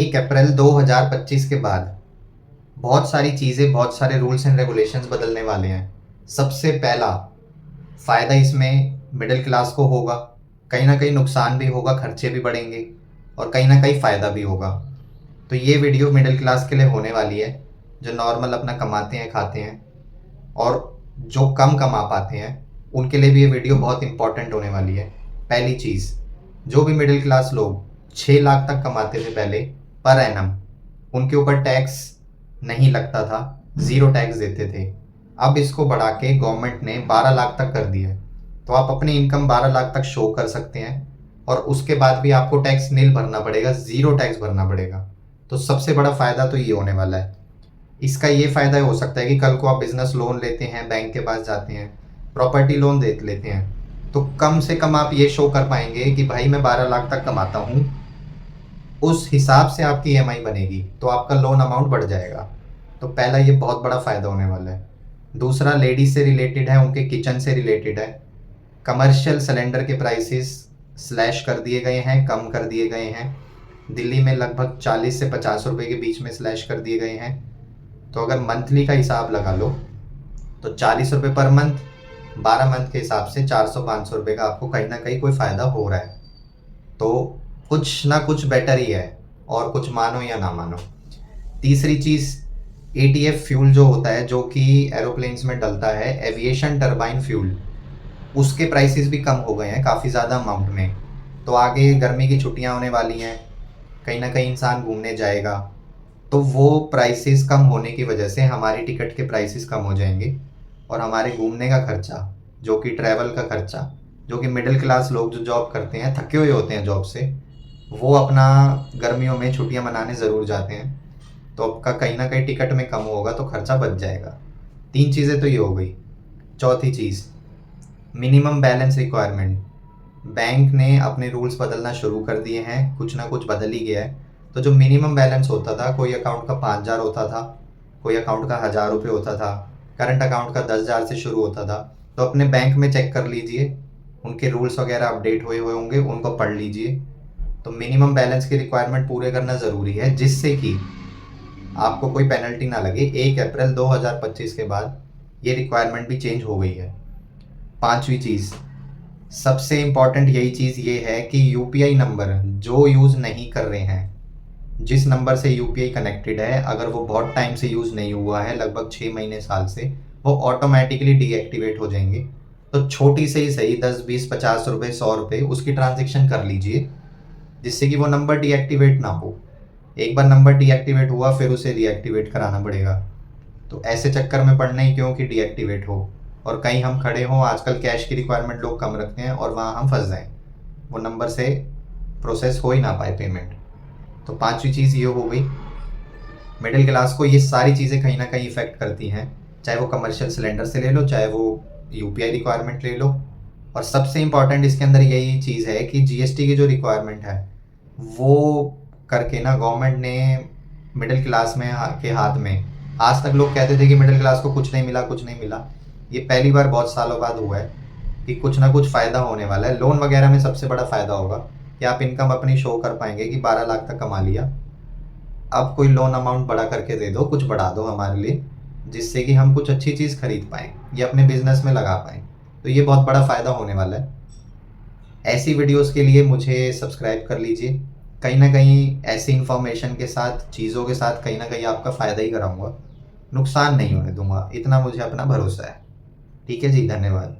1 अप्रैल 2025 के बाद बहुत सारी चीज़ें, बहुत सारे रूल्स एंड रेगुलेशंस बदलने वाले हैं। सबसे पहला फ़ायदा इसमें मिडिल क्लास को होगा, कहीं न कहीं नुकसान भी होगा, खर्चे भी बढ़ेंगे और कहीं न कहीं फ़ायदा भी होगा। तो ये वीडियो मिडिल क्लास के लिए होने वाली है, जो नॉर्मल अपना कमाते हैं, खाते हैं, और जो कम कमा पाते हैं, उनके लिए भी ये वीडियो बहुत इम्पोर्टेंट होने वाली है। पहली चीज़, जो भी मिडिल क्लास लोग 6 लाख तक कमाते थे पहले पर एनम, उनके ऊपर टैक्स नहीं लगता था, ज़ीरो टैक्स देते थे। अब इसको बढ़ा के गवर्नमेंट ने 12 लाख तक कर दिया है। तो आप अपनी इनकम 12 लाख तक शो कर सकते हैं और उसके बाद भी आपको टैक्स नील भरना पड़ेगा, ज़ीरो टैक्स भरना पड़ेगा। तो सबसे बड़ा फ़ायदा तो ये होने वाला है। इसका ये फ़ायदा हो सकता है कि कल को आप बिज़नेस लोन लेते हैं, बैंक के पास जाते हैं, प्रॉपर्टी लोन देख लेते हैं, तो कम से कम आप ये शो कर पाएंगे कि भाई मैं 12 लाख तक कमाता हूँ। उस हिसाब से आपकी ईएमआई बनेगी, तो आपका लोन अमाउंट बढ़ जाएगा। तो पहला ये बहुत बड़ा फ़ायदा होने वाला है। दूसरा लेडीज़ से रिलेटेड है, उनके किचन से रिलेटेड है। कमर्शियल सिलेंडर के प्राइसेस स्लैश कर दिए गए हैं, कम कर दिए गए हैं। दिल्ली में लगभग 40 से 50 रुपए के बीच में स्लैश कर दिए गए हैं। तो अगर मंथली का हिसाब लगा लो तो 40 रुपये पर मंथ, 12 मंथ के हिसाब से 400-500 रुपये का आपको कहीं ना कहीं कोई फ़ायदा हो रहा है। तो कुछ ना कुछ बेटर ही है, और कुछ मानो या ना मानो। तीसरी चीज़, एटीएफ फ्यूल जो होता है, जो कि एरोप्लेन्स में डलता है, एविएशन टर्बाइन फ्यूल, उसके प्राइसेस भी कम हो गए हैं काफ़ी ज़्यादा अमाउंट में। तो आगे गर्मी की छुट्टियां होने वाली हैं, कहीं ना कहीं इंसान घूमने जाएगा, तो वो प्राइसेस कम होने की वजह से हमारी टिकट के प्राइसेस कम हो जाएंगे और हमारे घूमने का खर्चा, जो कि ट्रैवल का खर्चा, जो कि मिडिल क्लास लोग जो जॉब करते हैं, थके हुए होते हैं जॉब से, वो अपना गर्मियों में छुट्टियां मनाने ज़रूर जाते हैं, तो आपका कहीं ना कहीं टिकट में कम होगा तो खर्चा बच जाएगा। 3 चीज़ें तो ये हो गई। चौथी चीज़, मिनिमम बैलेंस रिक्वायरमेंट। बैंक ने अपने रूल्स बदलना शुरू कर दिए हैं, कुछ ना कुछ बदल ही गया है। तो जो मिनिमम बैलेंस होता था, कोई अकाउंट का 5,000 होता था, कोई अकाउंट का 1,000 रुपये होता था, करंट अकाउंट का 10,000 से शुरू होता था। तो अपने बैंक में चेक कर लीजिए, उनके रूल्स वगैरह अपडेट हुए हुए होंगे, उनको पढ़ लीजिए। तो मिनिमम बैलेंस की रिक्वायरमेंट पूरे करना ज़रूरी है, जिससे कि आपको कोई पेनल्टी ना लगे। 1 अप्रैल 2025 के बाद ये रिक्वायरमेंट भी चेंज हो गई है। पांचवी चीज़, सबसे इम्पॉर्टेंट यही चीज़ ये है कि यूपीआई नंबर जो यूज़ नहीं कर रहे हैं, जिस नंबर से यूपीआई कनेक्टेड है, अगर वो बहुत टाइम से यूज़ नहीं हुआ है, लगभग 6 महीने साल से, वो ऑटोमेटिकली डीएक्टिवेट हो जाएंगे। तो छोटी से ही सही 10, 20, 50 रुपये, 100 रुपये उसकी ट्रांजेक्शन कर लीजिए, जिससे कि वो नंबर डीएक्टिवेट ना हो। एक बार नंबर डीएक्टिवेट हुआ फिर उसे रीएक्टिवेट कराना पड़ेगा। तो ऐसे चक्कर में पड़ना ही क्यों कि डीएक्टिवेट हो और कहीं हम खड़े हों, आजकल कैश की रिक्वायरमेंट लोग कम रखते हैं और वहाँ हम फंस जाएं, वो नंबर से प्रोसेस हो ही ना पाए पेमेंट। तो पांचवी चीज़ ये हो गई। मिडिल क्लास को ये सारी चीज़ें कहीं ना कहीं इफेक्ट करती हैं, चाहे वो कमर्शियल सिलेंडर से ले लो, चाहे वो यूपीआई रिक्वायरमेंट ले लो। और सबसे इम्पॉर्टेंट इसके अंदर यही चीज़ है कि जीएसटी की जो रिक्वायरमेंट है, वो करके ना गवर्नमेंट ने मिडिल क्लास में के हाथ में, आज तक लोग कहते थे कि मिडिल क्लास को कुछ नहीं मिला, कुछ नहीं मिला, ये पहली बार बहुत सालों बाद हुआ है कि कुछ ना कुछ फ़ायदा होने वाला है। लोन वगैरह में सबसे बड़ा फ़ायदा होगा कि आप इनकम अपनी शो कर पाएंगे कि 12 लाख तक कमा लिया। अब कोई लोन अमाउंट बड़ा करके दे दो, कुछ बढ़ा दो हमारे लिए, जिससे कि हम कुछ अच्छी चीज़ खरीद पाएँ या अपने बिजनेस में लगा पाएँ। तो ये बहुत बड़ा फ़ायदा होने वाला है। ऐसी वीडियोस के लिए मुझे सब्सक्राइब कर लीजिए। कहीं ना कहीं ऐसी इन्फॉर्मेशन के साथ, चीज़ों के साथ कहीं ना कहीं आपका फ़ायदा ही कराऊंगा, नुकसान नहीं होने दूंगा, इतना मुझे अपना भरोसा है। ठीक है जी, धन्यवाद।